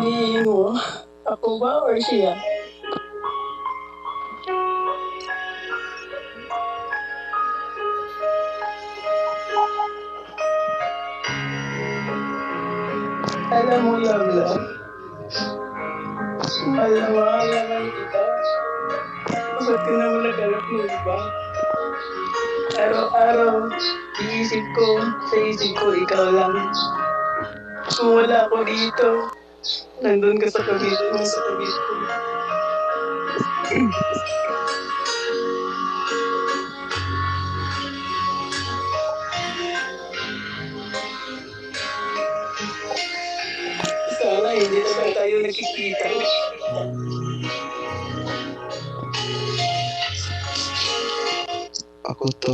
piliin mo? Ako ba or siya? Alam mo, love love. Alam mo, alaman kita. Bakit ka naman naghanap ng iba? Araw-araw, sa isip ko, ikaw lang. Kung wala ako dito, nandun ka sa kabit mo, sa kabit ko. Sana hindi na lang tayo nakikita. Ako to.